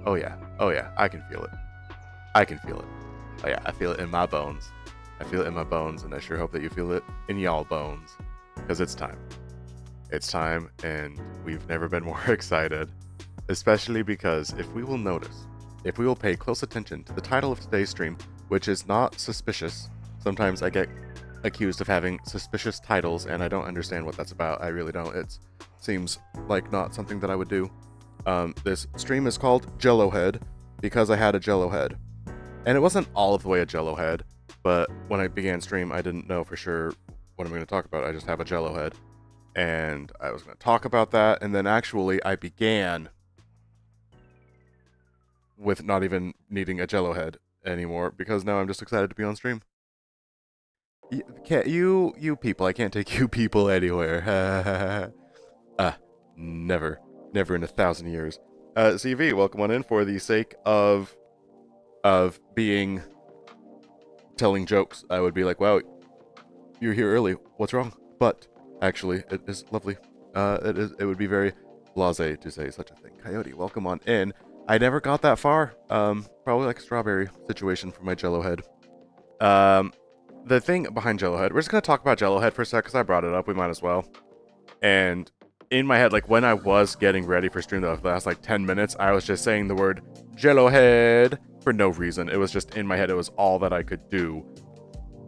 Oh yeah. Oh yeah. I can feel it. I can feel it. Oh yeah. I feel it in my bones. I feel it in my bones, and I sure hope that you feel it in y'all bones. Because it's time. It's time, and we've never been more excited. Especially because if we will notice, if we will pay close attention to the title of today's stream, which is not suspicious. Sometimes I get accused of having suspicious titles, and I don't understand what that's about. I really don't. It seems like not something that I would do. This stream is called Jello Head because I had a Jello head. And it wasn't all of the way a Jello head, but when I began stream, I didn't know for sure what I'm going to talk about. I just have a Jello head. And I was going to talk about that, and then actually I began with not even needing a Jello head anymore, because now I'm just excited to be on stream. You people, I can't take you people anywhere. Never in 1,000 years. CV, welcome on in. For the sake of being telling jokes, I would be like, wow, you're here early, what's wrong? But actually, it is lovely. It would be very blasé to say such a thing. Coyote, welcome on in. I never got that far. Probably like a strawberry situation for my Jello head. The thing behind Jello head, we're just gonna talk about Jello head for a sec because I brought it up. We might as well. And in my head, like when I was getting ready for stream the last like 10 minutes, I was just saying the word Jello head for no reason. It was just in my head. It was all that I could do.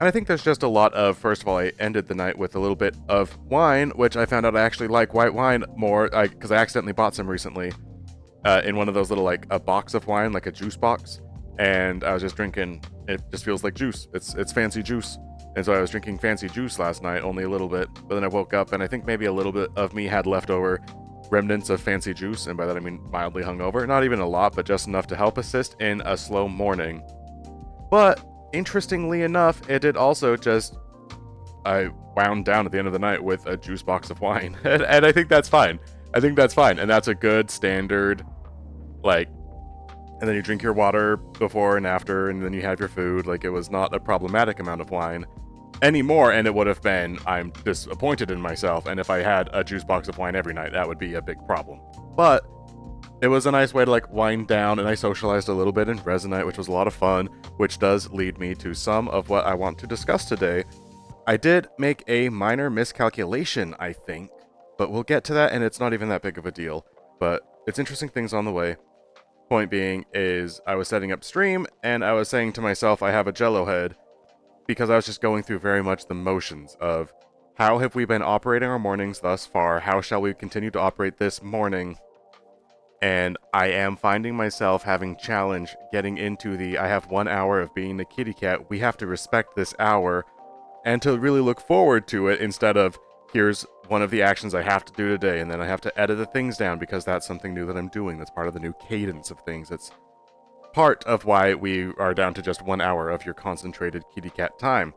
And I think there's just a lot of, first of all, I ended the night with a little bit of wine, which I found out I actually like white wine more, because I accidentally bought some recently in one of those little, like, a box of wine, like a juice box, and I was just drinking, it just feels like juice. It's fancy juice. And so I was drinking fancy juice last night, only a little bit, but then I woke up, and I think maybe a little bit of me had leftover remnants of fancy juice, and by that I mean mildly hungover. Not even a lot, but just enough to help assist in a slow morning. But interestingly enough, it did also just, I wound down at the end of the night with a juice box of wine. and I think that's fine. I think that's fine. And that's a good standard, like, and then you drink your water before and after, and then you have your food. Like, it was not a problematic amount of wine anymore, and it would have been, I'm disappointed in myself, and if I had a juice box of wine every night, that would be a big problem. But it was a nice way to like wind down, and I socialized a little bit in Resonite, which was a lot of fun, which does lead me to some of what I want to discuss today. I did make a minor miscalculation, I think, but we'll get to that, and it's not even that big of a deal. But it's interesting things on the way. Point being is I was setting up stream, and I was saying to myself, I have a Jello head, because I was just going through very much the motions of how have we been operating our mornings thus far? How shall we continue to operate this morning? And I am finding myself having challenge getting into the, I have 1 hour of being a kitty cat, we have to respect this hour, and to really look forward to it instead of, here's one of the actions I have to do today, and then I have to edit the things down because that's something new that I'm doing. That's part of the new cadence of things. It's part of why we are down to just 1 hour of your concentrated kitty cat time.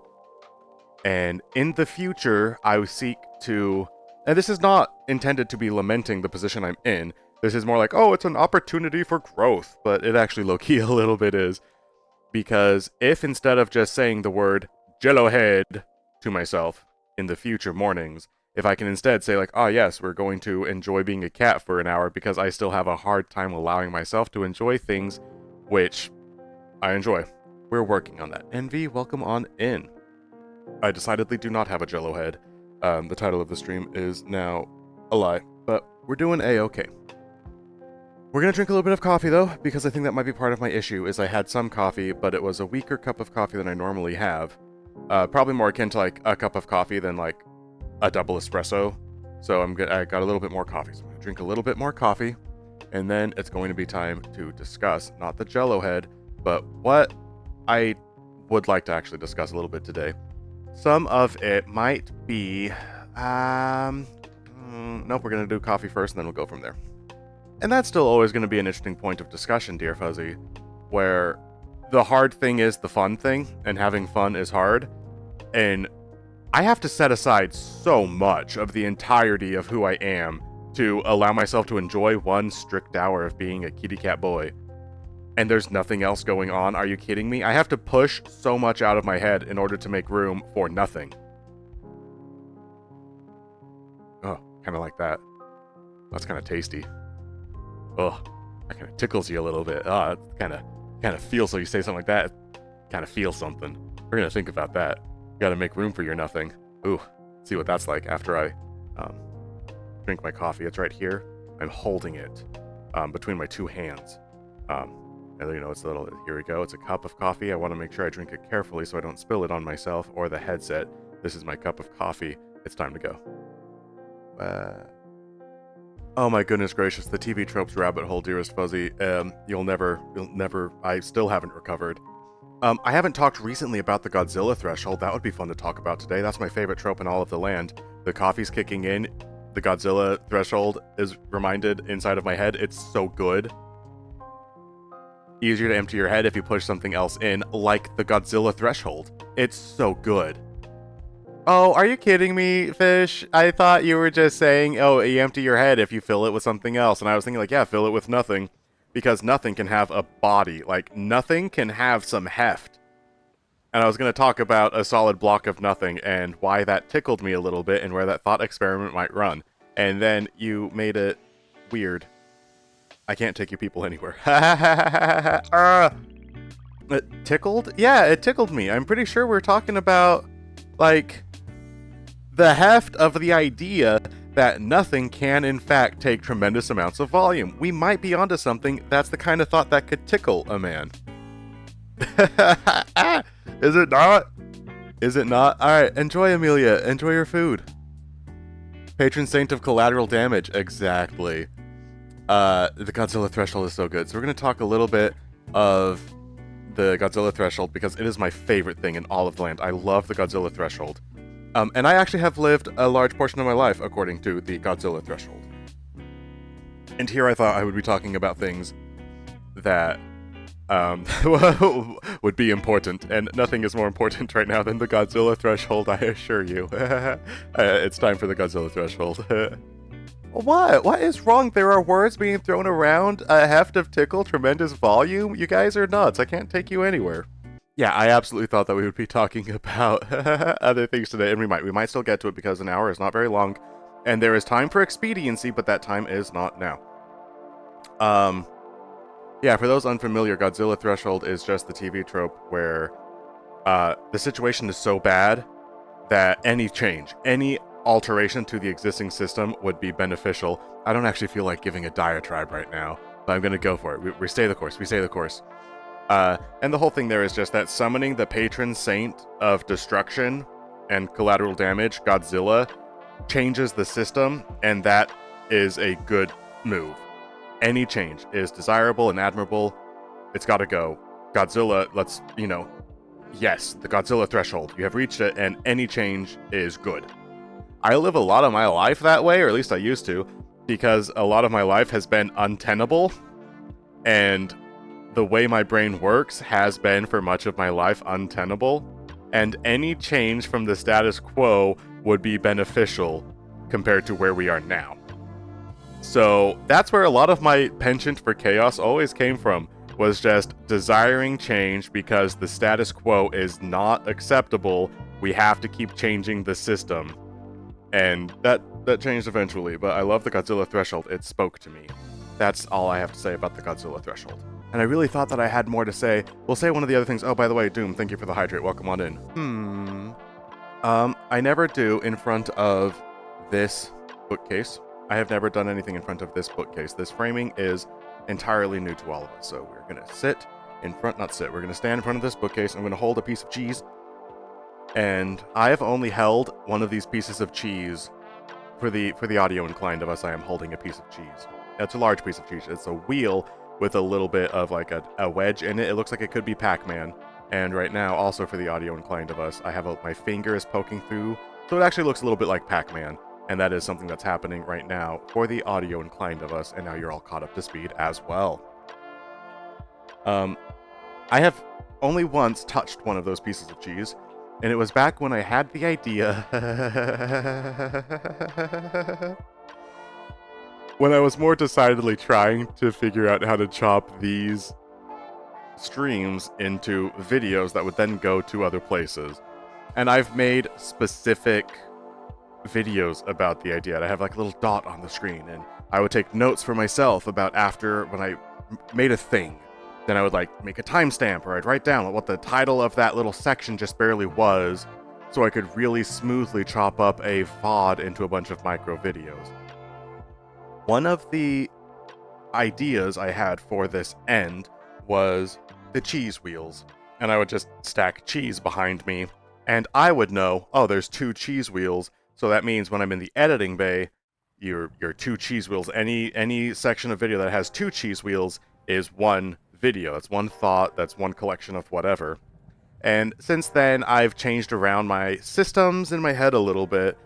And in the future, I seek to, and this is not intended to be lamenting the position I'm in. This is more like, oh, it's an opportunity for growth, but it actually low-key a little bit is. Because if instead of just saying the word Jello head to myself in the future mornings, if I can instead say like, oh yes, we're going to enjoy being a cat for an hour because I still have a hard time allowing myself to enjoy things which I enjoy. We're working on that. Envy, welcome on in. I decidedly do not have a Jello head. The title of the stream is now a lie, but we're doing A-okay. We're gonna drink a little bit of coffee though, because I think that might be part of my issue, is I had some coffee, but it was a weaker cup of coffee than I normally have. Probably more akin to like a cup of coffee than like a double espresso. So I got a little bit more coffee. So I'm gonna drink a little bit more coffee, and then it's going to be time to discuss, not the Jello head, but what I would like to actually discuss a little bit today. Some of it might be, nope, we're gonna do coffee first and then we'll go from there. And that's still always going to be an interesting point of discussion, Dear Fuzzy, where the hard thing is the fun thing, and having fun is hard. And I have to set aside so much of the entirety of who I am to allow myself to enjoy 1 strict hour of being a kitty cat boy. And there's nothing else going on. Are you kidding me? I have to push so much out of my head in order to make room for nothing. Oh, kind of like that. That's kind of tasty. Ugh, that kind of tickles you a little bit. Ah, it kind of feels, so you say something like that, kind of feels something. We're gonna think about that. You gotta make room for your nothing. Ooh, see what that's like after I drink my coffee. It's right here. I'm holding it between my two hands. And you know, it's a little, here we go. It's a cup of coffee. I want to make sure I drink it carefully so I don't spill it on myself or the headset. This is my cup of coffee. It's time to go. Oh my goodness gracious, the TV tropes rabbit hole, dearest Fuzzy. You'll never, I still haven't recovered. I haven't talked recently about the Godzilla Threshold. That would be fun to talk about today. That's my favorite trope in all of the land. The coffee's kicking in. The Godzilla Threshold is reminded inside of my head. It's so good. Easier to empty your head if you push something else in, like the Godzilla Threshold. It's so good. Oh, are you kidding me, Fish? I thought you were just saying, oh, you empty your head if you fill it with something else. And I was thinking, like, yeah, fill it with nothing. Because nothing can have a body. Like, nothing can have some heft. And I was going to talk about a solid block of nothing and why that tickled me a little bit and where that thought experiment might run. And then you made it weird. I can't take you people anywhere. It tickled? Yeah, it tickled me. I'm pretty sure we're talking about, like, the heft of the idea that nothing can, in fact, take tremendous amounts of volume. We might be onto something. That's the kind of thought that could tickle a man. Is it not? Is it not? Alright, enjoy, Amelia. Enjoy your food. Patron saint of collateral damage. Exactly. The Godzilla Threshold is so good. So we're going to talk a little bit of the Godzilla Threshold because it is my favorite thing in all of the land. I love the Godzilla Threshold. And I actually have lived a large portion of my life according to the Godzilla Threshold. And here I thought I would be talking about things that would be important, and nothing is more important right now than the Godzilla Threshold, I assure you. It's time for the Godzilla Threshold. What? What is wrong? There are words being thrown around, a heft of tickle, tremendous volume. You guys are nuts. I can't take you anywhere. Yeah, I absolutely thought that we would be talking about other things today, and we might still get to it because an hour is not very long, and there is time for expediency, but that time is not now. Yeah, for those unfamiliar, Godzilla Threshold is just the TV trope where the situation is so bad that any change, any alteration to the existing system would be beneficial. I don't actually feel like giving a diatribe right now, but I'm going to go for it. We stay the course. We stay the course. And the whole thing there is just that summoning the patron saint of destruction and collateral damage, Godzilla, changes the system, and that is a good move. Any change is desirable and admirable. It's got to go. Godzilla, let's, yes, the Godzilla Threshold. You have reached it, and any change is good. I live a lot of my life that way, or at least I used to, because a lot of my life has been untenable, and the way my brain works has been for much of my life untenable, and any change from the status quo would be beneficial compared to where we are now. So that's where a lot of my penchant for chaos always came from, was just desiring change because the status quo is not acceptable. We have to keep changing the system. And that changed eventually, but I love the Godzilla Threshold. It spoke to me. That's all I have to say about the Godzilla Threshold. And I really thought that I had more to say. We'll say one of the other things. Oh, by the way, Doom, thank you for the hydrate. Welcome on in. I never do in front of this bookcase. I have never done anything in front of this bookcase. This framing is entirely new to all of us. So we're going to sit in front, not sit. We're going to stand in front of this bookcase. I'm going to hold a piece of cheese. And I have only held one of these pieces of cheese. For the audio inclined of us, I am holding a piece of cheese. It's a large piece of cheese. It's a wheel with a little bit of like a wedge in it. It looks like it could be Pac-Man. And right now, also for the audio inclined of us, I have my finger is poking through. So it actually looks a little bit like Pac-Man. And that is something that's happening right now for the audio inclined of us. And now you're all caught up to speed as well. I have only once touched one of those pieces of cheese. And it was back when I had the idea when I was more decidedly trying to figure out how to chop these streams into videos that would then go to other places. And I've made specific videos about the idea. I have like a little dot on the screen, and I would take notes for myself about after when I made a thing, then I would like make a timestamp, or I'd write down what the title of that little section just barely was, so I could really smoothly chop up a VOD into a bunch of micro videos. One of the ideas I had for this end was the cheese wheels, and I would just stack cheese behind me, and I would know, oh, there's 2 cheese wheels, so that means when I'm in the editing bay, your 2 cheese wheels, any section of video that has 2 cheese wheels is one video. That's one thought, that's one collection of whatever. And since then, I've changed around my systems in my head a little bit,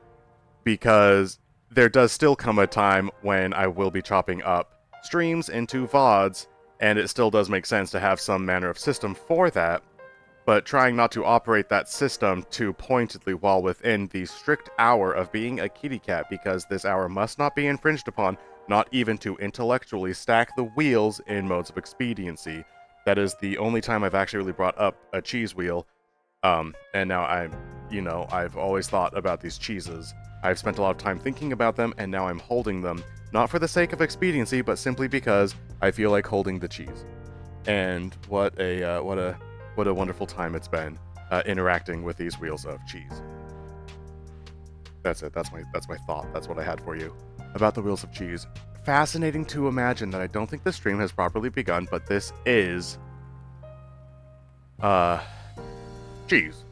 because there does still come a time when I will be chopping up streams into VODs, and it still does make sense to have some manner of system for that, but trying not to operate that system too pointedly while within the strict hour of being a kitty cat, because this hour must not be infringed upon, not even to intellectually stack the wheels in modes of expediency. That is the only time I've actually really brought up a cheese wheel, and now I've always thought about these cheeses. I've spent a lot of time thinking about them, and now I'm holding them, not for the sake of expediency, but simply because I feel like holding the cheese. And what a wonderful time it's been interacting with these wheels of cheese. That's it. That's my thought. That's what I had for you about the wheels of cheese. Fascinating to imagine that I don't think the stream has properly begun, but this is cheese.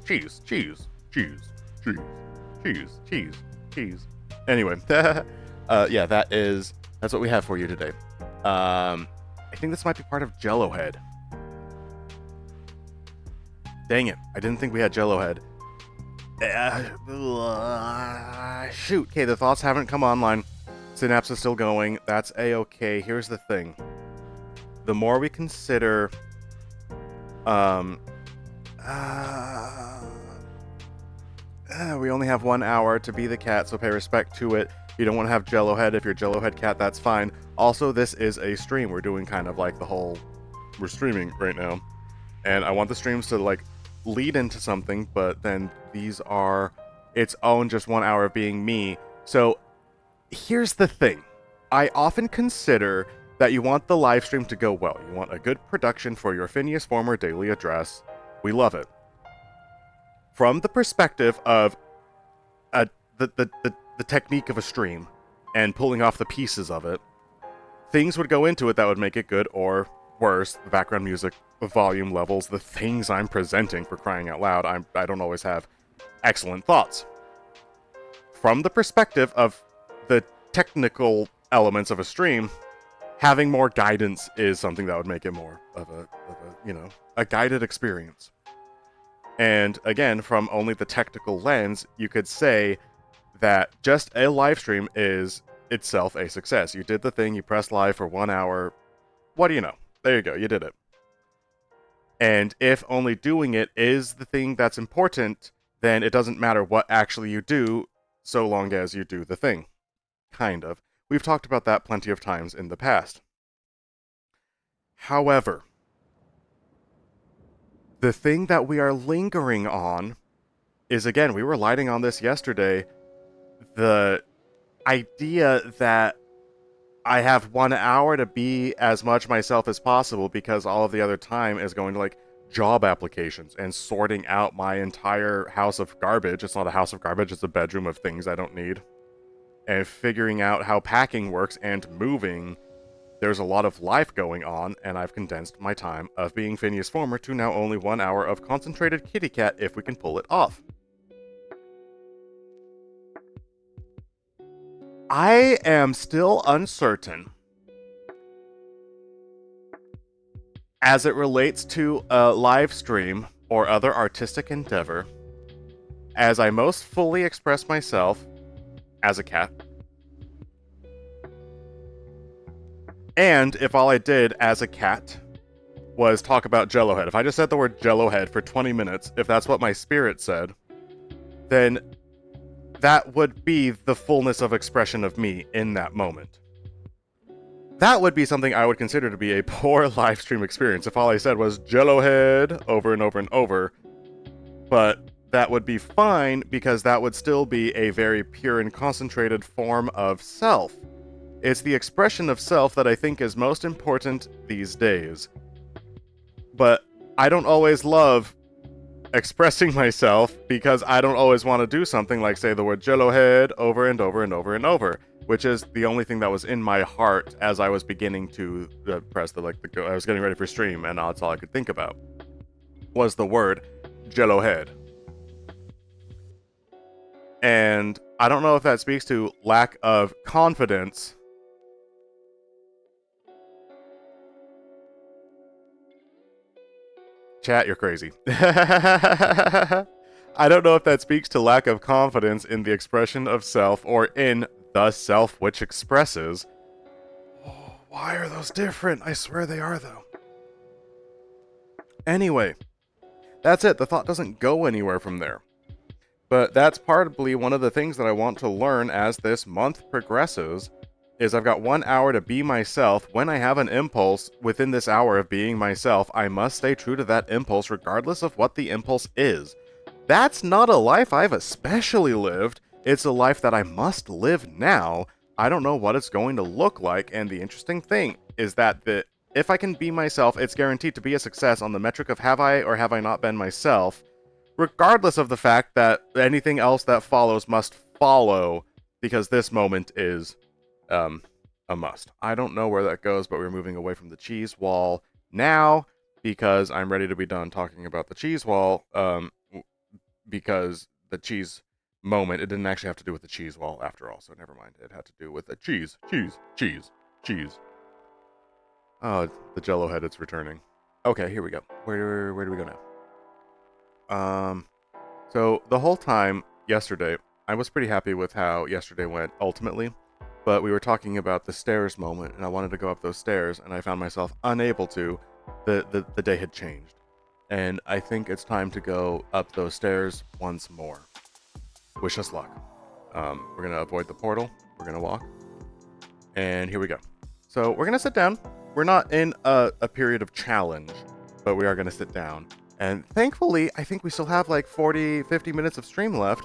Anyway, yeah, that's what we have for you today. I think this might be part of Jello Head. Dang it, I didn't think we had Jello Head. Shoot, okay, the thoughts haven't come online. Synapse is still going. That's a-okay. Here's the thing. The more we consider, we only have 1 hour to be the cat, so pay respect to it. You don't want to have Jello Head. If you're Jello Head cat, that's fine. Also, this is a stream. We're doing kind of like the whole, we're streaming right now. And I want the streams to like lead into something, but then these are its own just 1 hour of being me. So here's the thing. I often consider that you want the live stream to go well. You want a good production for your Finneas former daily address. We love it. From the perspective of the technique of a stream and pulling off the pieces of it, things would go into it that would make it good or worse. The background music, the volume levels, the things I'm presenting, for crying out loud. I don't always have excellent thoughts. From the perspective of the technical elements of a stream, having more guidance is something that would make it more of a guided experience. And again, from only the technical lens, you could say that just a live stream is itself a success. You did the thing, you pressed live for 1 hour. What do you know? There you go, you did it. And if only doing it is the thing that's important, then it doesn't matter what actually you do, so long as you do the thing. Kind of. We've talked about that plenty of times in the past. However, the thing that we are lingering on is, again, we were lighting on this yesterday, the idea that I have 1 hour to be as much myself as possible, because all of the other time is going to like job applications and sorting out my entire house of garbage. It's not a house of garbage, it's a bedroom of things I don't need. And figuring out how packing works and moving. There's a lot of life going on, and I've condensed my time of being Finneas former to now only 1 hour of concentrated kitty cat if we can pull it off. I am still uncertain as it relates to a live stream or other artistic endeavor, as I most fully express myself as a cat. And if all I did as a cat was talk about Jello Head, if I just said the word Jello Head for 20 minutes, if that's what my spirit said, then that would be the fullness of expression of me in that moment. That would be something I would consider to be a poor live stream experience if all I said was Jello Head over and over and over. But that would be fine, because that would still be a very pure and concentrated form of self. It's the expression of self that I think is most important these days. But I don't always love expressing myself because I don't always want to do something like say the word Jello head over and over and over and over, which is the only thing that was in my heart as I was beginning to press I was getting ready for stream, and that's all I could think about was the word Jello head. And I don't know if that speaks to lack of confidence. Chat, you're crazy. I don't know if that speaks to lack of confidence in the expression of self or in the self which expresses. Oh, why are those different? I swear they are, though. Anyway, that's it. The thought doesn't go anywhere from there. But that's probably one of the things that I want to learn as this month progresses, is I've got 1 hour to be myself. When I have an impulse within this hour of being myself, I must stay true to that impulse regardless of what the impulse is. That's not a life I've especially lived. It's a life that I must live now. I don't know what it's going to look like, and the interesting thing is that if I can be myself, it's guaranteed to be a success on the metric of have I or have I not been myself, regardless of the fact that anything else that follows must follow, because this moment is a must. I don't know where that goes, but we're moving away from the cheese wall now because I'm ready to be done talking about the cheese wall, because the cheese moment, it didn't actually have to do with the cheese wall after all, so never mind. It had to do with the cheese. Oh, the Jello head, it's returning. Okay, here we go. Where do we go now? So the whole time yesterday, I was pretty happy with how yesterday went ultimately, but we were talking about the stairs moment, and I wanted to go up those stairs, and I found myself unable to. The day had changed, and I think it's time to go up those stairs once more. Wish us luck. We're gonna avoid the portal. We're gonna walk, and here we go. So we're gonna sit down. We're not in a period of challenge, but we are gonna sit down. And thankfully, I think we still have like 40-50 minutes of stream left.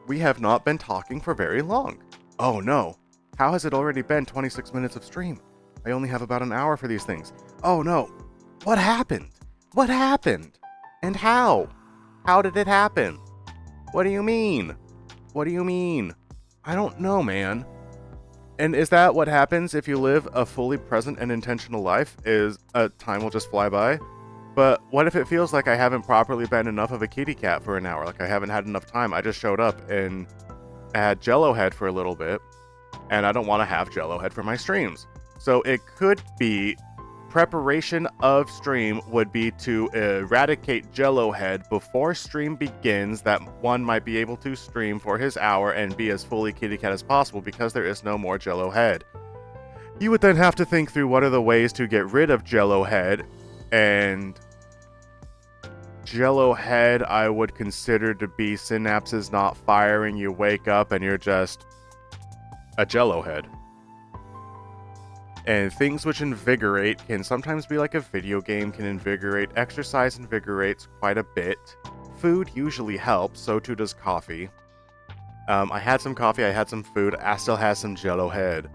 We have not been talking for very long. Oh no. How has it already been 26 minutes of stream? I only have about an hour for these things. Oh no. What happened? What happened? And how? How did it happen? What do you mean? What do you mean? I don't know, man. And is that what happens if you live a fully present and intentional life? Is time will just fly by? But what if it feels like I haven't properly been enough of a kitty cat for an hour? Like I haven't had enough time. I just showed up and had Jello head for a little bit, and I don't want to have Jello head for my streams. So it could be preparation of stream would be to eradicate Jello head before stream begins, that one might be able to stream for his hour and be as fully kitty cat as possible because there is no more Jello head. You would then have to think through what are the ways to get rid of Jello head, and Jello head I would consider to be synapses not firing. You wake up and you're just a Jello head. And things which invigorate can sometimes be like a video game, can invigorate. Exercise invigorates quite a bit. Food usually helps, so too does coffee. I had some coffee, I had some food, I still have some Jello head.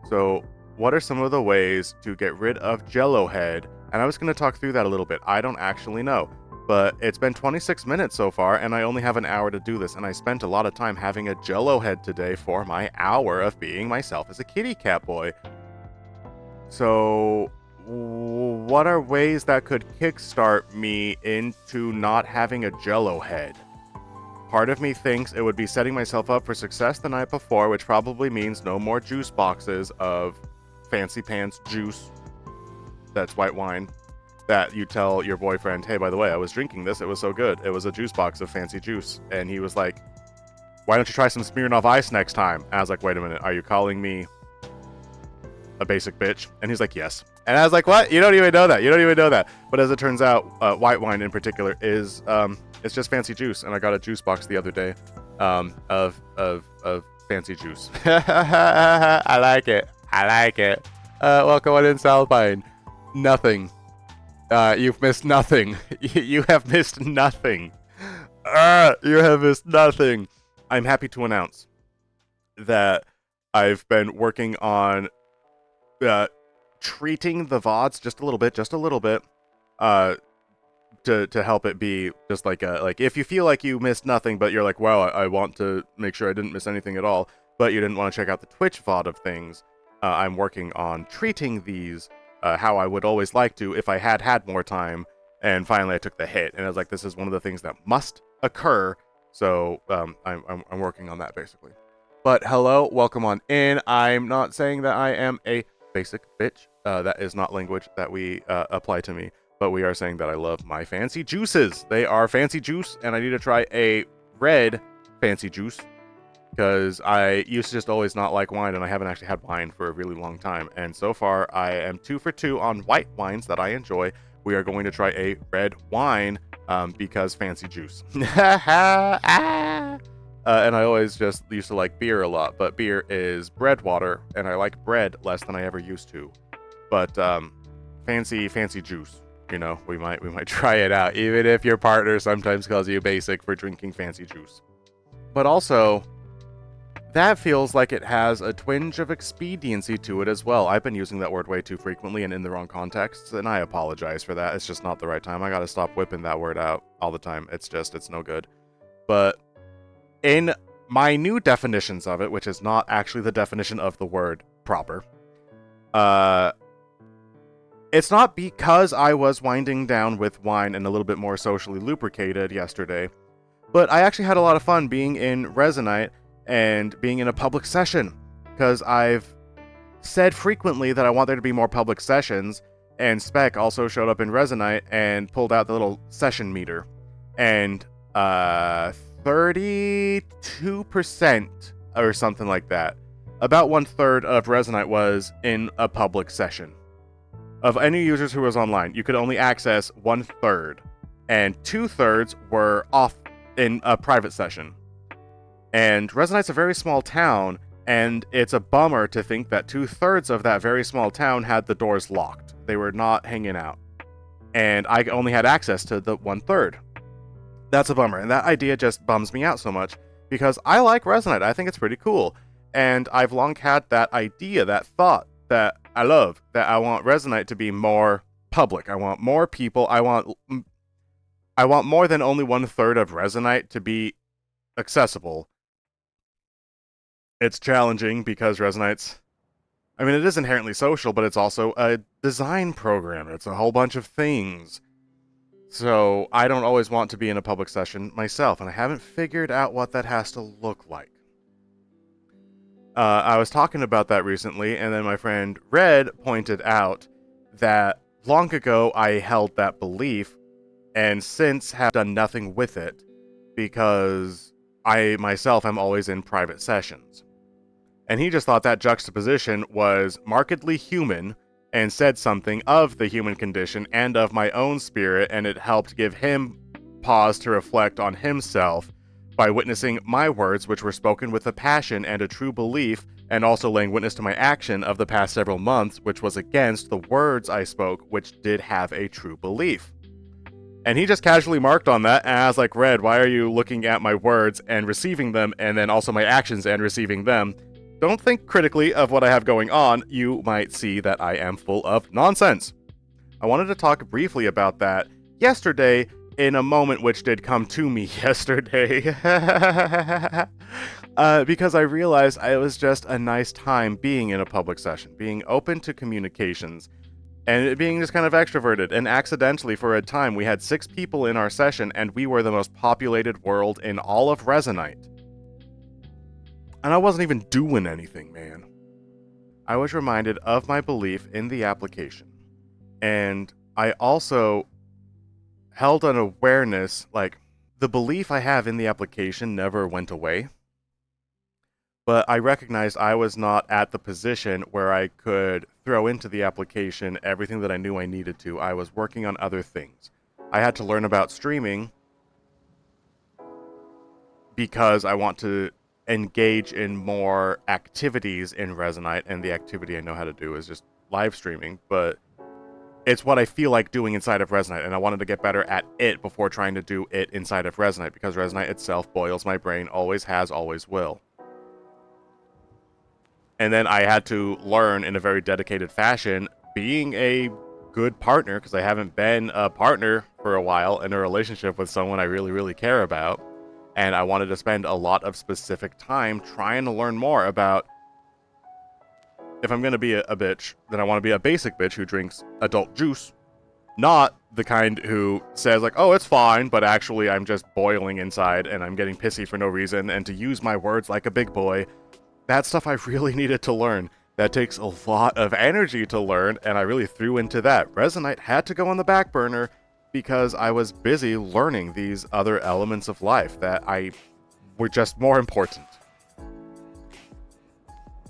So what are some of the ways to get rid of Jello head? And I was going to talk through that a little bit. I don't actually know. But it's been 26 minutes so far, and I only have an hour to do this, and I spent a lot of time having a Jello head today for my hour of being myself as a kitty cat boy. So, what are ways that could kickstart me into not having a Jello head? Part of me thinks it would be setting myself up for success the night before, which probably means no more juice boxes of fancy pants juice. That's white wine. That you tell your boyfriend, hey, by the way, I was drinking this, it was so good. It was a juice box of fancy juice. And he was like, why don't you try some Smirnoff Ice next time? And I was like, wait a minute, are you calling me a basic bitch? And he's like, yes. And I was like, what? You don't even know that. You don't even know that. But as it turns out, white wine in particular is, it's just fancy juice. And I got a juice box the other day of fancy juice. I like it. I like it. Welcome on in, Salpine. Nothing. You've missed nothing. You have missed nothing. You have missed nothing. I'm happy to announce that I've been working on treating the VODs just a little bit, to help it be just like if you feel like you missed nothing, but you're like, wow, I want to make sure I didn't miss anything at all, but you didn't want to check out the Twitch VOD of things. I'm working on treating these how I would always like to if I had more time. And finally, I took the hit, and I was like, this is one of the things that must occur. So I'm working on that basically. But hello, welcome on in. I'm not saying that I am a basic bitch. That is not language that we apply to me. But we are saying that I love my fancy juices. They are fancy juice, and I need to try a red fancy juice because I used to just always not like wine, and I haven't actually had wine for a really long time. And so far, I am 2 for 2 on white wines that I enjoy. We are going to try a red wine because fancy juice. And I always just used to like beer a lot, but beer is bread water, and I like bread less than I ever used to. But fancy juice. You know, we might try it out, even if your partner sometimes calls you basic for drinking fancy juice. But also, that feels like it has a twinge of expediency to it as well. I've been using that word way too frequently and in the wrong contexts, and I apologize for that. It's just not the right time. I gotta stop whipping that word out all the time. It's no good. But in my new definitions of it, which is not actually the definition of the word proper, it's not because I was winding down with wine and a little bit more socially lubricated yesterday, but I actually had a lot of fun being in Resonite and being in a public session, because I've said frequently that I want there to be more public sessions, and Spec also showed up in Resonite and pulled out the little session meter, and 32% or something like that, about 1/3 of Resonite was in a public session. Of any users who was online, you could only access 1/3, and 2/3 were off in a private session. And Resonite's a very small town, and it's a bummer to think that 2/3 of that very small town had the doors locked. They were not hanging out. And I only had access to the 1/3. That's a bummer, and that idea just bums me out so much, because I like Resonite. I think it's pretty cool. And I've long had that idea, that thought, that I love, that I want Resonite to be more public. I want more people. I want more than only 1/3 of Resonite to be accessible. It's challenging because Resonite's, it is inherently social, but it's also a design program. It's a whole bunch of things. So I don't always want to be in a public session myself, and I haven't figured out what that has to look like. I was talking about that recently, and then my friend Red pointed out that long ago I held that belief, and since have done nothing with it, because I myself am always in private sessions. And he just thought that juxtaposition was markedly human, and said something of the human condition and of my own spirit, and it helped give him pause to reflect on himself, by witnessing my words, which were spoken with a passion and a true belief, and also laying witness to my action of the past several months, which was against the words I spoke, which did have a true belief. And he just casually marked on that, and I was like, Red, why are you looking at my words and receiving them, and then also my actions and receiving them? Don't think critically of what I have going on. You might see that I am full of nonsense. I wanted to talk briefly about that yesterday, in a moment which did come to me yesterday, because I realized it was just a nice time being in a public session, being open to communications, and it being just kind of extroverted. And accidentally, for a time, we had 6 people in our session, and we were the most populated world in all of Resonite. And I wasn't even doing anything, man. I was reminded of my belief in the application, and I also held an awareness, like, the belief I have in the application never went away, but I recognized I was not at the position where I could throw into the application everything that I knew I needed to. I was working on other things. I had to learn about streaming because I want to engage in more activities in Resonite, and the activity I know how to do is just live streaming, but it's what I feel like doing inside of Resonite, and I wanted to get better at it before trying to do it inside of Resonite, because Resonite itself boils my brain, always has, always will. And then I had to learn in a very dedicated fashion being a good partner, because I haven't been a partner for a while in a relationship with someone I really, really care about. And I wanted to spend a lot of specific time trying to learn more about, if I'm going to be a bitch, then I want to be a basic bitch who drinks adult juice, not the kind who says like, oh, it's fine, but actually I'm just boiling inside and I'm getting pissy for no reason, and to use my words like a big boy. That stuff I really needed to learn. That takes a lot of energy to learn, and I really threw into that. Resonite had to go on the back burner because I was busy learning these other elements of life that were just more important.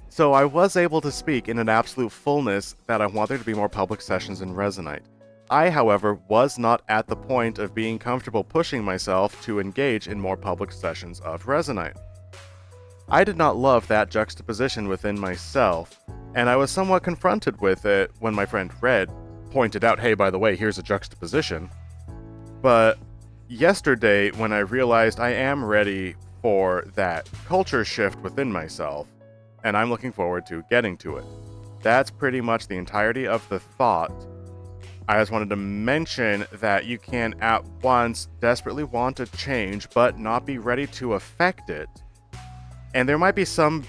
So I was able to speak in an absolute fullness that I want there to be more public sessions in Resonite. I, however, was not at the point of being comfortable pushing myself to engage in more public sessions of Resonite. I did not love that juxtaposition within myself, and I was somewhat confronted with it when my friend Red pointed out, hey, by the way, here's a juxtaposition. But yesterday, when I realized I am ready for that culture shift within myself, and I'm looking forward to getting to it. That's pretty much the entirety of the thought. I just wanted to mention that you can at once desperately want to change, but not be ready to affect it. And there might be some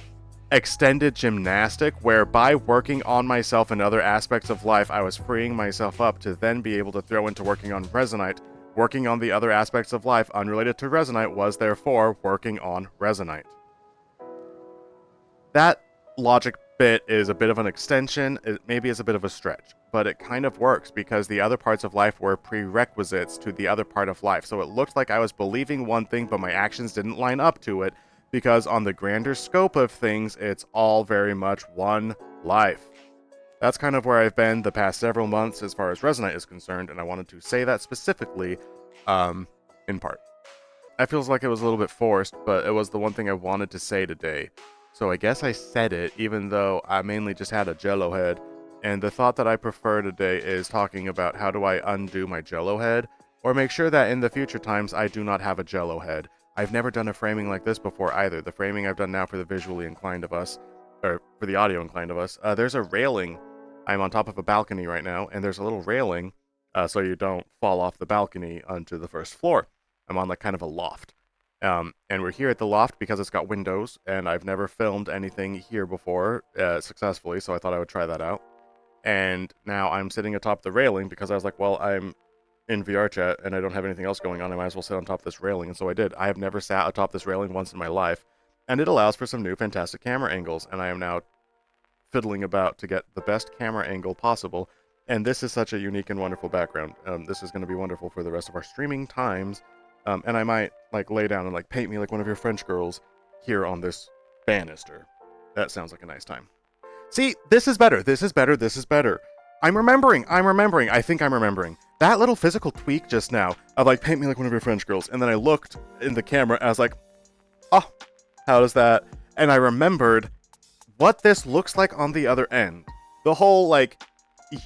extended gymnastic where by working on myself in other aspects of life, I was freeing myself up to then be able to throw into working on Resonite. Working on the other aspects of life unrelated to Resonite was therefore working on Resonite. That logic bit is a bit of an extension, it maybe is a bit of a stretch, but it kind of works because the other parts of life were prerequisites to the other part of life. So it looked like I was believing one thing, but my actions didn't line up to it, because on the grander scope of things, it's all very much one life. That's kind of where I've been the past several months as far as Resonite is concerned, and I wanted to say that specifically, in part. That feels like it was a little bit forced, but it was the one thing I wanted to say today. So I guess I said it, even though I mainly just had a Jello head. And the thought that I prefer today is talking about how do I undo my Jello head, or make sure that in the future times I do not have a Jello head. I've never done a framing like this before either. The framing I've done now for the visually inclined of us, or for the audio inclined of us, there's a railing. I'm on top of a balcony right now, and there's a little railing so you don't fall off the balcony onto the first floor. I'm on like kind of a loft. And we're here at the loft because it's got windows, and I've never filmed anything here before successfully, so I thought I would try that out. And now I'm sitting atop the railing because I was like, well, I'm in VR chat and I don't have anything else going on. I might as well sit on top of this railing, and so I did. I have never sat atop this railing once in my life, and it allows for some new fantastic camera angles, and I am now fiddling about to get the best camera angle possible. And this is such a unique and wonderful background. This is going to be wonderful for the rest of our streaming times. And I might like lay down and like paint me like one of your French girls here on this banister. That sounds like a nice time. See, this is better. This is better. This is better. I'm remembering. I think I'm remembering. That little physical tweak just now of like paint me like one of your French girls. And then I looked in the camera and I was like, oh, how does that? And I remembered what this looks like on the other end. The whole like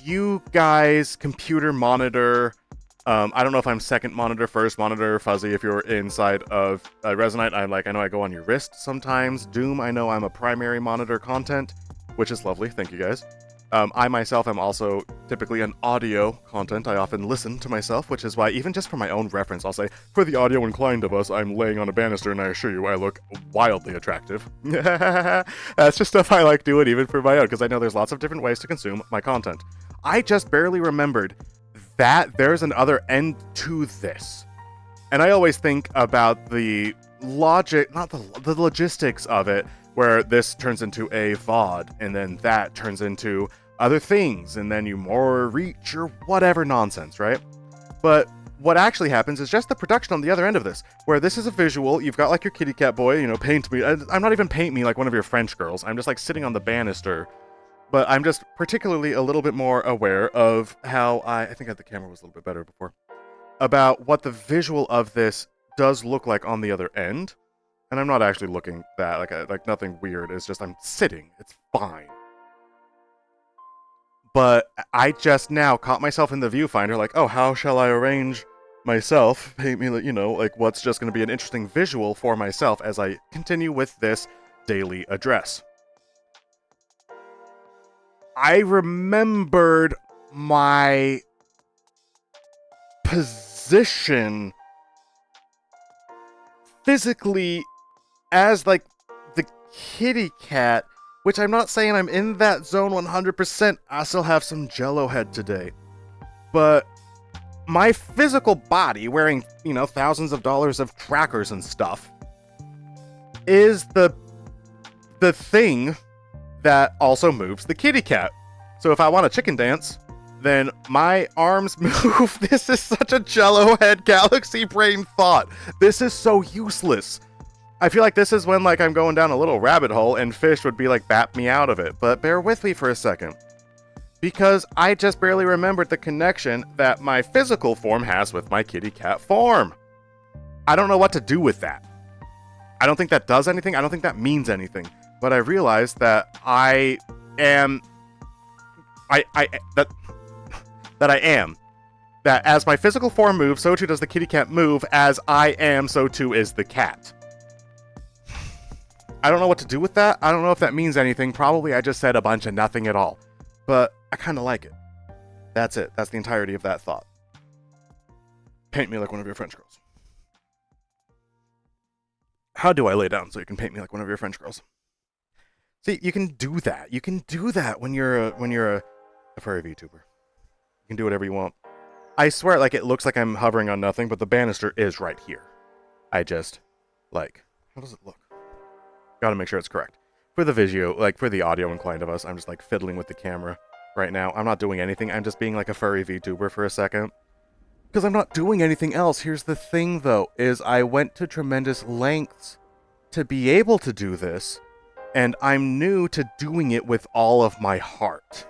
you guys computer monitor. I don't know if I'm second monitor, first monitor, fuzzy if you're inside of Resonite. I know I go on your wrist sometimes. Doom, I know I'm a primary monitor content, which is lovely. Thank you guys. I myself am also typically an audio content. I often listen to myself, which is why even just for my own reference, I'll say, for the audio inclined of us, I'm laying on a banister and I assure you I look wildly attractive. That's just stuff I like doing even for my own, because I know there's lots of different ways to consume my content. I just barely remembered that there's another end to this. And I always think about the logic, not the logistics of it, where this turns into a VOD, and then that turns into other things, and then you more reach or whatever nonsense, right? But what actually happens is just the production on the other end of this, where this is a visual, you've got like your kitty cat boy, paint me. I'm not even paint me like one of your French girls. I'm just like sitting on the banister. But I'm just particularly a little bit more aware of how I think the camera was a little bit better before, about what the visual of this does look like on the other end. And I'm not actually looking that, like nothing weird. It's just I'm sitting. It's fine. But I just now caught myself in the viewfinder like, oh, how shall I arrange myself? Paint me, like what's just going to be an interesting visual for myself as I continue with this daily address. I remembered my position physically as like the kitty cat, which I'm not saying I'm in that zone 100%. I still have some Jello head today, but my physical body, wearing, you know, thousands of dollars of trackers and stuff, is the thing that also moves the kitty cat. So if I want a chicken dance, then my arms move. This is such a Jello head galaxy brain thought. This is so useless. I feel like this is when, like, I'm going down a little rabbit hole and Fish would be like, bap me out of it. But bear with me for a second, because I just barely remembered the connection that my physical form has with my kitty cat form. I don't know what to do with that. I don't think that does anything. I don't think that means anything. But I realized that I am... That as my physical form moves, so too does the kitty cat move. As I am, so too is the cat. I don't know what to do with that. I don't know if that means anything. Probably I just said a bunch of nothing at all. But I kind of like it. That's it. That's the entirety of that thought. Paint me like one of your French girls. How do I lay down so you can paint me like one of your French girls? See, you can do that. You can do that when you're a furry VTuber. You can do whatever you want. I swear, like, it looks like I'm hovering on nothing, but the banister is right here. I just, like, how does it look? Gotta make sure it's correct. For the video, like, for the audio inclined of us, I'm just, like, fiddling with the camera right now. I'm not doing anything. I'm just being, like, a furry VTuber for a second. Because I'm not doing anything else. Here's the thing, though, is I went to tremendous lengths to be able to do this, and I'm new to doing it with all of my heart.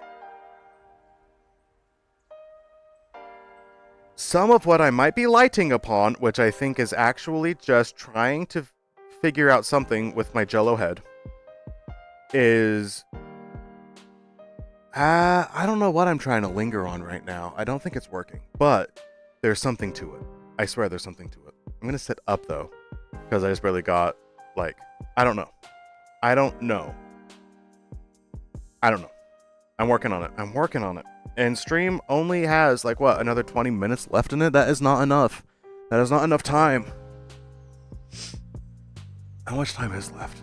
Some of what I might be lighting upon, which I think is actually just trying to figure out something with my Jello head, is... I don't know what I'm trying to linger on right now. I don't think it's working, but there's something to it. I swear there's something to it. I'm going to sit up, though, because I just barely got, like, I don't know. I don't know. I'm working on it. And stream only has, like, what, another 20 minutes left in it? That is not enough. That is not enough time. How much time is left?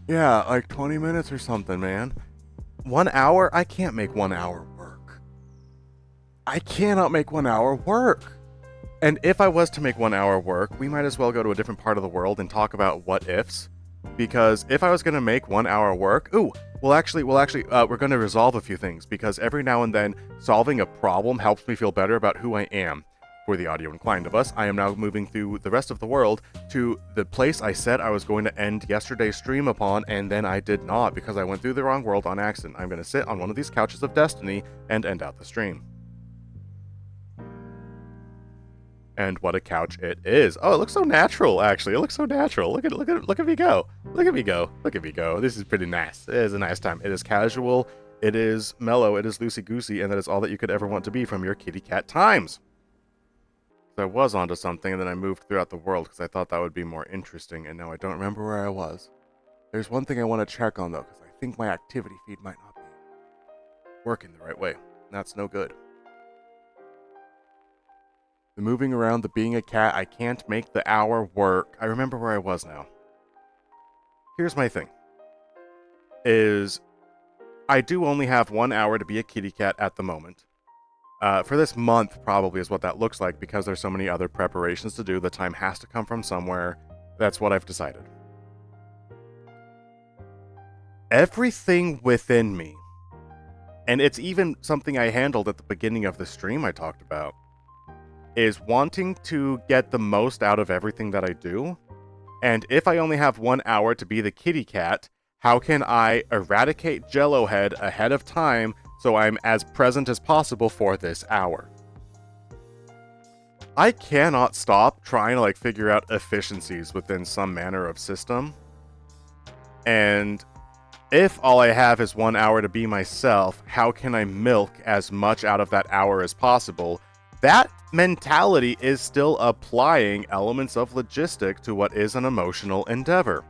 Yeah, like 20 minutes or something, man. 1 hour? I can't make 1 hour work. I cannot make 1 hour work. And if I was to make 1 hour work, we might as well go to a different part of the world and talk about what ifs. Because if I was going to make 1 hour work, we're going to resolve a few things, because every now and then solving a problem helps me feel better about who I am. For the audio inclined of us, I am now moving through the rest of the world to the place I said I was going to end yesterday's stream upon, and then I did not because I went through the wrong world on accident. I'm going to sit on one of these couches of destiny and end out the stream. And what a couch it is. Oh, it looks so natural, actually. It looks so natural. Look at me go. Look at me go. This is pretty nice. It is a nice time. It is casual. It is mellow. It is loosey-goosey. And that is all that you could ever want to be from your kitty cat times. I was onto something, and then I moved throughout the world because I thought that would be more interesting, and now I don't remember where I was. There's one thing I want to check on, though, because I think my activity feed might not be working the right way. That's no good. The moving around, the being a cat, I can't make the hour work. I remember where I was now. Here's my thing. Is I do only have 1 hour to be a kitty cat at the moment. For this month, probably is what that looks like, because there's so many other preparations to do. The time has to come from somewhere. That's what I've decided. Everything within me, and it's even something I handled at the beginning of the stream I talked about, is wanting to get the most out of everything that I do. And if I only have 1 hour to be the kitty cat, how can I eradicate Jello head ahead of time so I'm as present as possible for this hour? I cannot stop trying to, like, figure out efficiencies within some manner of system. And if all I have is 1 hour to be myself, how can I milk as much out of that hour as possible? That mentality is still applying elements of logistic to what is an emotional endeavor.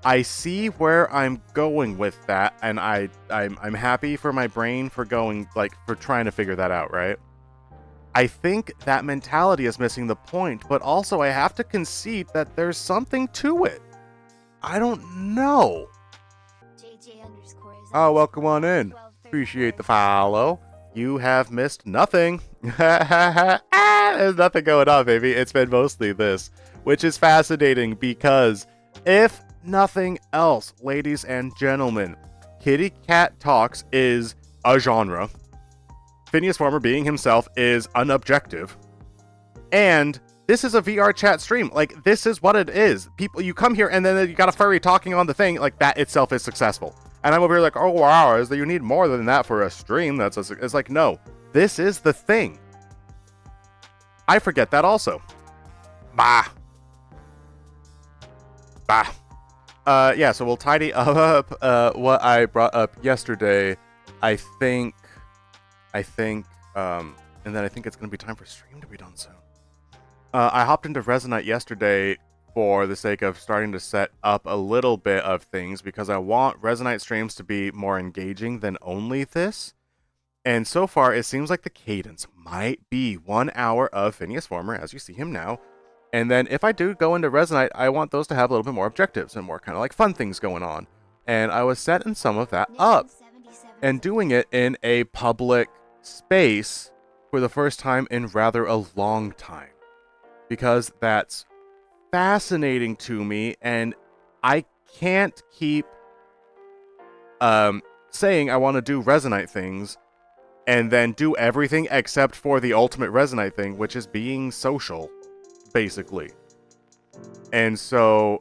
I see where I'm going with that, and I'm happy for my brain for going, like, for trying to figure that out, right? I think that mentality is missing the point, but also I have to concede that there's something to it. I don't know. Oh, welcome on in. Appreciate the follow. You have missed nothing. There's nothing going on, baby. It's been mostly this, which is fascinating because if nothing else, ladies and gentlemen, Kitty Cat Talks is a genre. Finneas Farmer being himself is unobjective. And this is a VR chat stream. Like, this is what it is. People, you come here and then you got a furry talking on the thing. Like, that itself is successful. And I'm over here like, oh wow, is that you need more than that for a stream? It's like, no, this is the thing. I forget that also. Bah. Yeah, so we'll tidy up what I brought up yesterday. I think, and then I think it's going to be time for stream to be done soon. I hopped into Resonite yesterday for the sake of starting to set up a little bit of things because I want Resonite streams to be more engaging than only this. And so far, it seems like the cadence might be 1 hour of Finneas Farmer, as you see him now. And then if I do go into Resonite, I want those to have a little bit more objectives and more kind of like fun things going on. And I was setting some of that up and doing it in a public space for the first time in rather a long time. Because that's fascinating to me, and I can't keep saying I want to do Resonite things and then do everything except for the ultimate Resonite thing, which is being social, basically. And so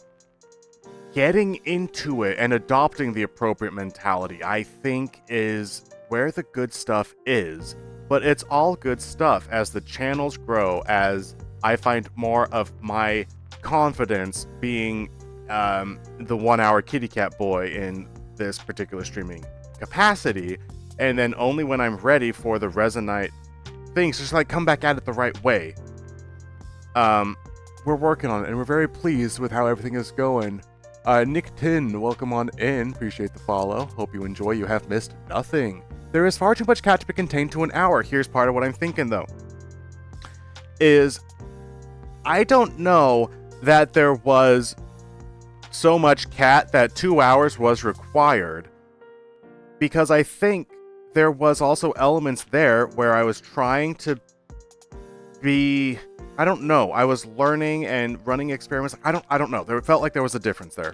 getting into it and adopting the appropriate mentality, I think, is where the good stuff is. But it's all good stuff as the channels grow, as I find more of my confidence being the 1 hour kitty cat boy in this particular streaming capacity, and then only when I'm ready for the Resonite things, just like come back at it the right way. We're working on it, and we're very pleased with how everything is going. Nick Tin, welcome on in. Appreciate the follow. Hope you enjoy. You have missed nothing. There is far too much cat to be contained to an hour. Here's part of what I'm thinking, though. Is I don't know that there was so much cat that 2 hours was required, because I think there was also elements there where I was trying to be, I don't know, I was learning and running experiments. I don't know. There felt like there was a difference there.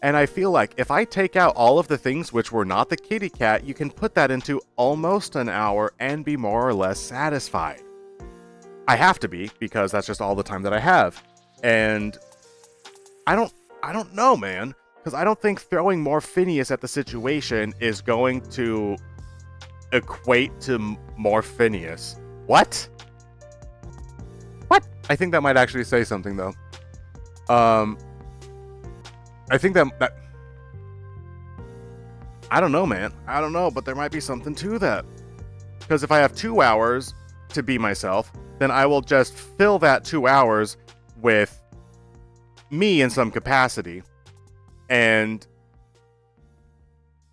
And I feel like if I take out all of the things which were not the kitty cat, you can put that into almost an hour and be more or less satisfied. I have to be, because that's just all the time that I have. And I don't know, man, because I don't think throwing more Finneas at the situation is going to equate to more Finneas. What? I think that might actually say something, though. I think that I don't know, man. I don't know, but there might be something to that. Because if I have 2 hours to be myself, then I will just fill that 2 hours with me in some capacity. And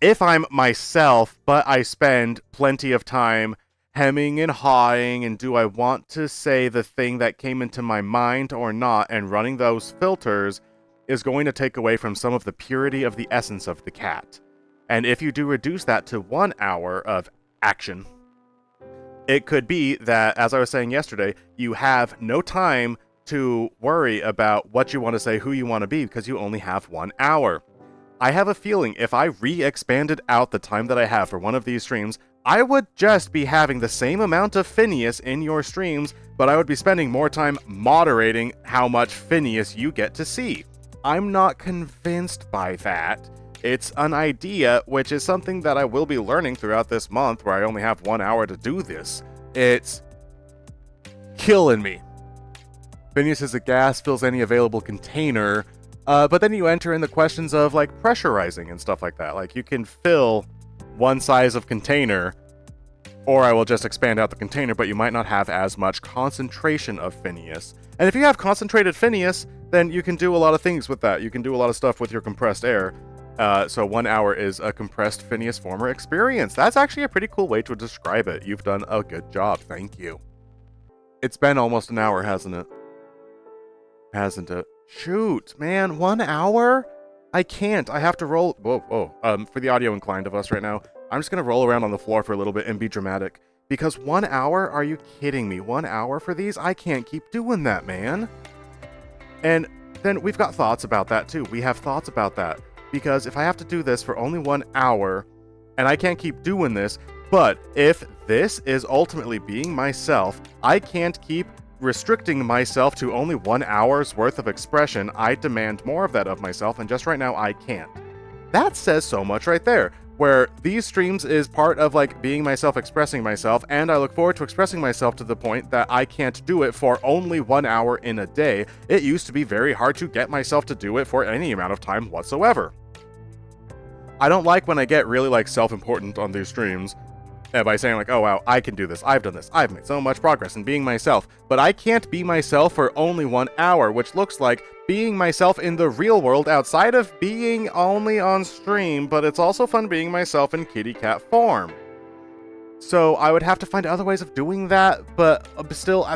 if I'm myself, but I spend plenty of time hemming and hawing, and do I want to say the thing that came into my mind or not, and running those filters is going to take away from some of the purity of the essence of the cat. And if you do reduce that to 1 hour of action, it could be that, as I was saying yesterday, you have no time to worry about what you want to say, who you want to be, because you only have 1 hour. I have a feeling if I re-expanded out the time that I have for one of these streams, I would just be having the same amount of Finneas in your streams, but I would be spending more time moderating how much Finneas you get to see. I'm not convinced by that. It's an idea, which is something that I will be learning throughout this month, where I only have 1 hour to do this. It's killing me. Finneas is a gas, fills any available container, but then you enter in the questions of like pressurizing and stuff like that. Like, you can fill one size of container, or I will just expand out the container, but you might not have as much concentration of Finneas. And if you have concentrated Finneas, then you can do a lot of things with that. You can do a lot of stuff with your compressed air. So 1 hour is a compressed Finneas Former experience. That's actually a pretty cool way to describe it. You've done a good job. Thank you. It's been almost an hour, hasn't it? Hasn't it? Shoot, man, 1 hour? I can't. I have to roll. Whoa. For the audio inclined of us right now, I'm just going to roll around on the floor for a little bit and be dramatic. Because 1 hour? Are you kidding me? 1 hour for these? I can't keep doing that, man. And then we've got thoughts about that too. We have thoughts about that. Because if I have to do this for only 1 hour, and I can't keep doing this, but if this is ultimately being myself, I can't keep restricting myself to only 1 hour's worth of expression. I demand more of that of myself, and just right now I can't. That says so much right there, where these streams is part of like being myself, expressing myself, and I look forward to expressing myself to the point that I can't do it for only 1 hour in a day. It used to be very hard to get myself to do it for any amount of time whatsoever. I don't like when I get really like self-important on these streams by saying like, oh wow, I can do this, I've done this, I've made so much progress in being myself, but I can't be myself for only 1 hour, which looks like being myself in the real world outside of being only on stream, but it's also fun being myself in kitty cat form. So I would have to find other ways of doing that, but still,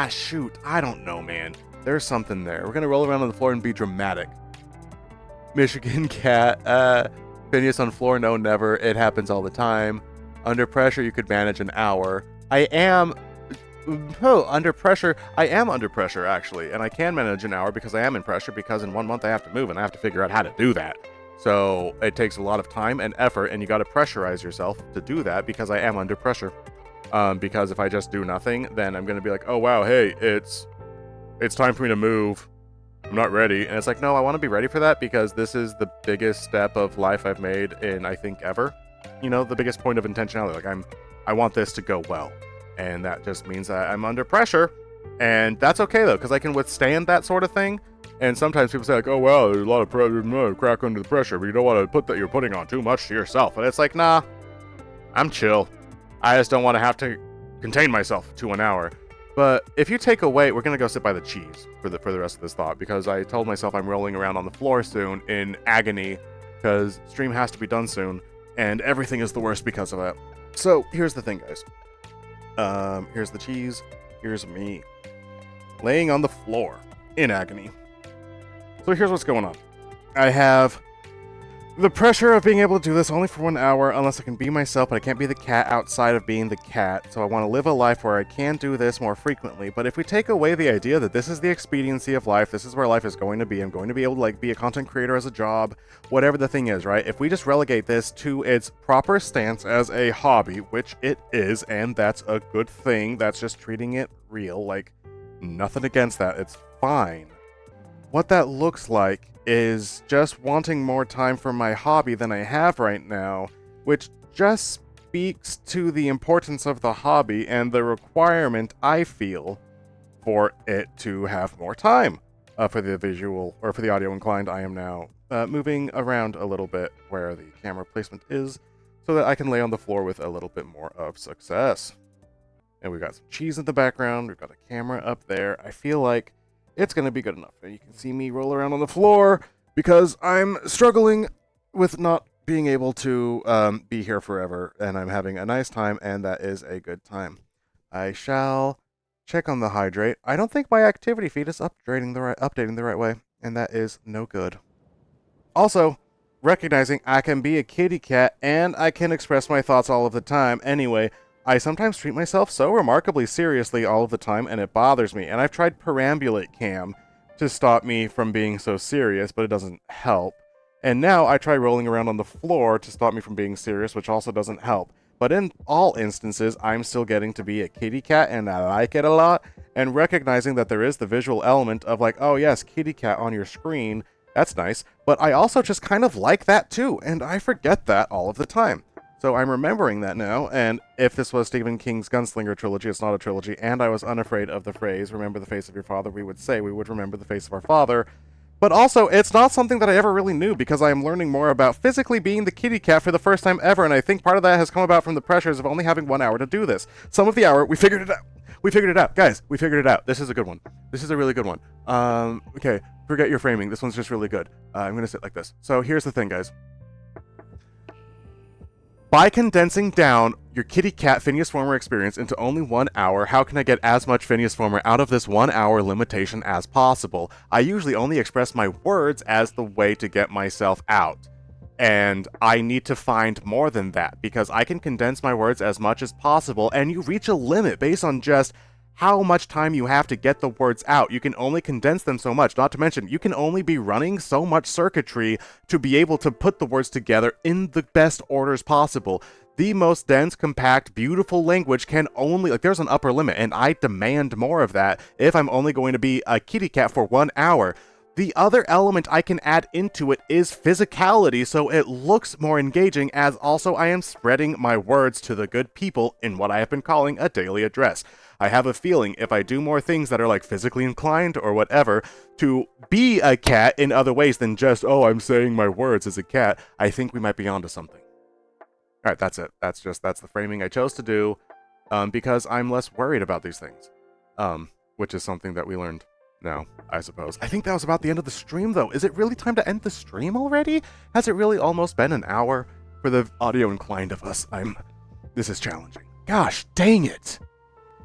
shoot, I don't know, man. There's something there. We're gonna roll around on the floor and be dramatic. Michigan cat, Finneas on floor, no, never. It happens all the time. Under pressure, you could manage an hour. Under pressure, I am under pressure, actually, and I can manage an hour because I am in pressure, because in 1 month I have to move, and I have to figure out how to do that. So it takes a lot of time and effort, and you got to pressurize yourself to do that, because I am under pressure. Because if I just do nothing, then I'm going to be like, oh wow, hey, it's time for me to move. I'm not ready. And it's like, no, I want to be ready for that, because this is the biggest step of life I've made in, I think, ever. You know, the biggest point of intentionality. Like, I want this to go well. And that just means that I'm under pressure. And that's okay, though, because I can withstand that sort of thing. And sometimes people say, like, oh, well, there's a lot of crack under the pressure, but you don't want to put that you're putting on too much to yourself. And it's like, nah, I'm chill. I just don't want to have to contain myself to an hour. But if you take away, we're going to go sit by the cheese for the rest of this thought, because I told myself I'm rolling around on the floor soon in agony, because stream has to be done soon, and everything is the worst because of that. So here's the thing, guys. Here's the cheese. Here's me laying on the floor in agony. So here's what's going on. I have the pressure of being able to do this only for 1 hour, unless I can be myself, but I can't be the cat outside of being the cat. So I want to live a life where I can do this more frequently. But if we take away the idea that this is the expediency of life, this is where life is going to be, I'm going to be able to like be a content creator as a job, whatever the thing is, right? If we just relegate this to its proper stance as a hobby, which it is, and that's a good thing, that's just treating it real, like nothing against that, it's fine. What that looks like is just wanting more time for my hobby than I have right now, which just speaks to the importance of the hobby and the requirement I feel for it to have more time. For the visual, or for the audio inclined, I am now moving around a little bit where the camera placement is, so that I can lay on the floor with a little bit more of success. And we've got some cheese in the background, we've got a camera up there. I feel like it's going to be good enough. And you can see me roll around on the floor because I'm struggling with not being able to be here forever. And I'm having a nice time, and that is a good time. I shall check on the hydrate. I don't think my activity feed is updating the right way, and that is no good. Also, recognizing I can be a kitty cat and I can express my thoughts all of the time anyway. I sometimes treat myself so remarkably seriously all of the time, and it bothers me. And I've tried perambulate cam to stop me from being so serious, but it doesn't help. And now I try rolling around on the floor to stop me from being serious, which also doesn't help. But in all instances, I'm still getting to be a kitty cat, and I like it a lot. And recognizing that there is the visual element of like, oh yes, kitty cat on your screen, that's nice. But I also just kind of like that too, and I forget that all of the time. So I'm remembering that now, and if this was Stephen King's Gunslinger trilogy, it's not a trilogy, and I was unafraid of the phrase, remember the face of your father, we would say we would remember the face of our father. But also, it's not something that I ever really knew, because I am learning more about physically being the kitty cat for the first time ever, and I think part of that has come about from the pressures of only having 1 hour to do this. Some of the hour, we figured it out. We figured it out, guys. We figured it out. This is a good one. This is a really good one. Okay, forget your framing. This one's just really good. I'm gonna sit like this. So here's the thing, guys. By condensing down your kitty cat Finneas Former experience into only 1 hour, how can I get as much Finneas Former out of this 1 hour limitation as possible? I usually only express my words as the way to get myself out. And I need to find more than that, because I can condense my words as much as possible, and you reach a limit based on just how much time you have to get the words out. You can only condense them so much, not to mention, you can only be running so much circuitry to be able to put the words together in the best orders possible. The most dense, compact, beautiful language can only, like, there's an upper limit, and I demand more of that if I'm only going to be a kitty cat for 1 hour. The other element I can add into it is physicality, so it looks more engaging, as also I am spreading my words to the good people in what I have been calling a daily address. I have a feeling if I do more things that are like physically inclined or whatever to be a cat in other ways than just, oh, I'm saying my words as a cat, I think we might be onto something. Alright, that's it. That's the framing I chose to do, because I'm less worried about these things. Which is something that we learned now, I suppose. I think that was about the end of the stream, though. Is it really time to end the stream already? Has it really almost been an hour? For the audio inclined of us, this is challenging. Gosh, dang it!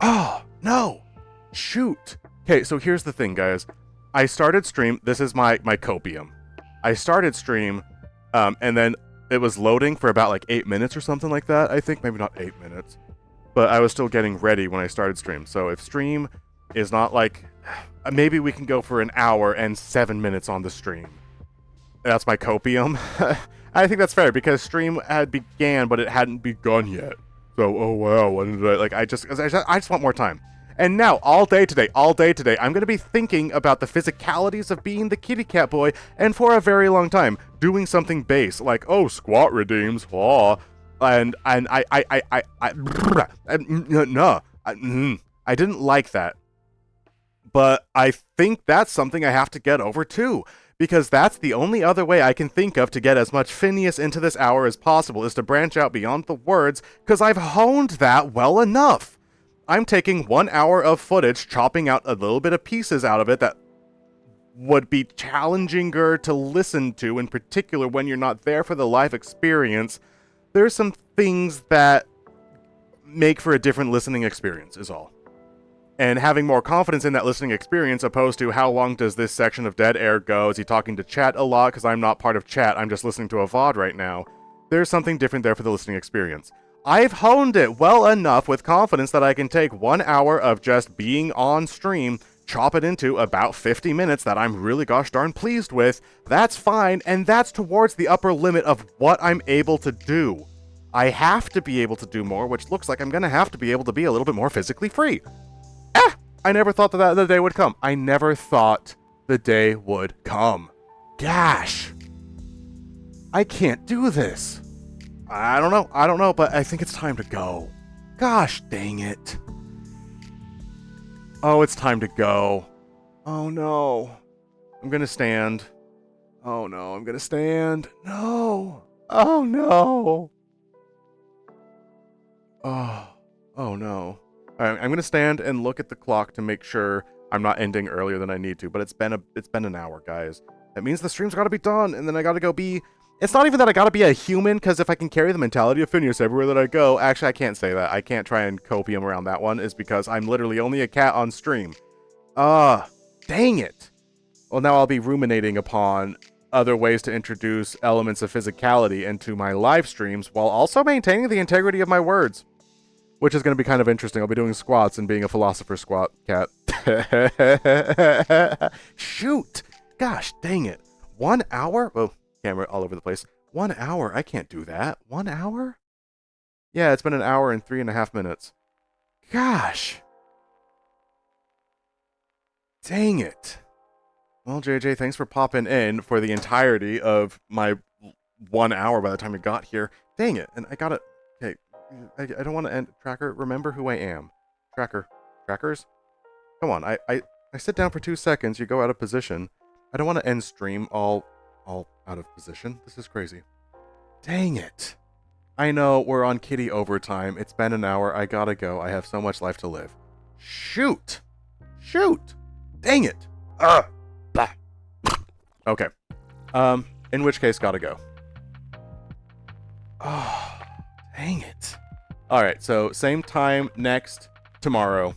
Oh, no! Shoot! Okay, so here's the thing, guys. I started stream, this is my copium. I started stream, and then it was loading for about like 8 minutes or something like that. I think maybe not 8 minutes. But I was still getting ready when I started stream. So if stream is not like, maybe we can go for an hour and 7 minutes on the stream. That's my copium. I think that's fair, because stream had began, but it hadn't begun yet. So, oh wow, what did I just want more time. And now, all day today, I'm going to be thinking about the physicalities of being the kitty cat boy, and for a very long time, doing something base, like, oh, squat redeems, aw, and I didn't like that. But I think that's something I have to get over too, because that's the only other way I can think of to get as much Finneas into this hour as possible, is to branch out beyond the words, because I've honed that well enough. I'm taking 1 hour of footage, chopping out a little bit of pieces out of it that would be challenginger to listen to, in particular when you're not there for the live experience. There's some things that make for a different listening experience, is all. And having more confidence in that listening experience, opposed to how long does this section of dead air go? Is he talking to chat a lot? Because I'm not part of chat, I'm just listening to a VOD right now. There's something different there for the listening experience. I've honed it well enough with confidence that I can take 1 hour of just being on stream, chop it into about 50 minutes that I'm really gosh darn pleased with. That's fine, and that's towards the upper limit of what I'm able to do. I have to be able to do more, which looks like I'm going to have to be able to be a little bit more physically free. I never thought that the day would come. I never thought the day would come. Gosh. I can't do this. I don't know, but I think it's time to go. Gosh dang it. Oh, it's time to go. Oh no. I'm gonna stand. Oh no, I'm gonna stand. No. Oh no. Oh no. I'm going to stand and look at the clock to make sure I'm not ending earlier than I need to, but it's been an hour, guys. That means the stream's got to be done, and then I got to go be... It's not even that I got to be a human, because if I can carry the mentality of Finneas everywhere that I go... Actually, I can't say that. I can't try and copium around that one, is because I'm literally only a cat on stream. Dang it. Well, now I'll be ruminating upon other ways to introduce elements of physicality into my live streams, while also maintaining the integrity of my words. Which is going to be kind of interesting. I'll be doing squats and being a philosopher squat cat. Shoot! Gosh, dang it. 1 hour? Oh, camera all over the place. 1 hour? I can't do that. 1 hour? Yeah, it's been an hour and 3.5 minutes. Gosh. Dang it. Well, JJ, thanks for popping in for the entirety of my 1 hour by the time you got here. Dang it. And I gotta... Okay. I don't want to end. Tracker, remember who I am. Trackers? Come on, I sit down for 2 seconds, you go out of position. I don't want to end stream all out of position. This is crazy. Dang it. I know, we're on kitty overtime. It's been an hour, I gotta go. I have so much life to live. Shoot. Shoot. Dang it. Bah. Okay. In which case, gotta go. Oh, dang it. All right, so same time next tomorrow.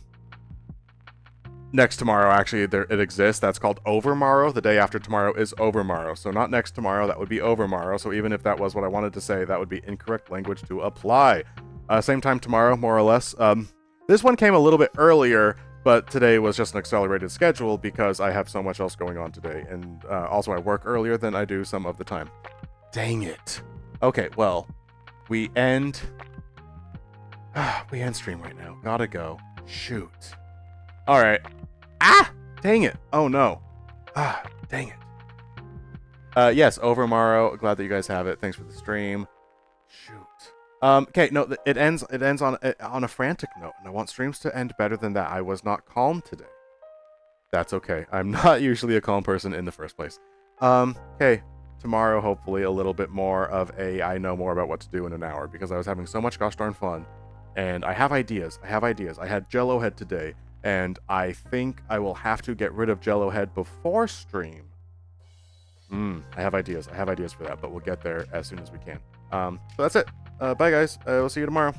Next tomorrow, actually, it exists. That's called Overmorrow. The day after tomorrow is Overmorrow. So not next tomorrow, that would be Overmorrow. So even if that was what I wanted to say, that would be incorrect language to apply. Same time tomorrow, more or less. This one came a little bit earlier, but today was just an accelerated schedule because I have so much else going on today. And also I work earlier than I do some of the time. Dang it. Okay, well, we end stream right now. Gotta go. Shoot. All right. Ah! Dang it. Oh, no. Ah, dang it. Yes, Overmorrow. Glad that you guys have it. Thanks for the stream. Shoot. Okay, no, it ends on a frantic note, and I want streams to end better than that. I was not calm today. That's okay. I'm not usually a calm person in the first place. Okay. Tomorrow, hopefully, a little bit more of I know more about what to do in an hour, because I was having so much gosh darn fun, and I have ideas. I had Jello Head today, and I think I will have to get rid of Jello Head before stream. I have ideas for that, but we'll get there as soon as we can. So that's it. Bye, guys. We'll see you tomorrow.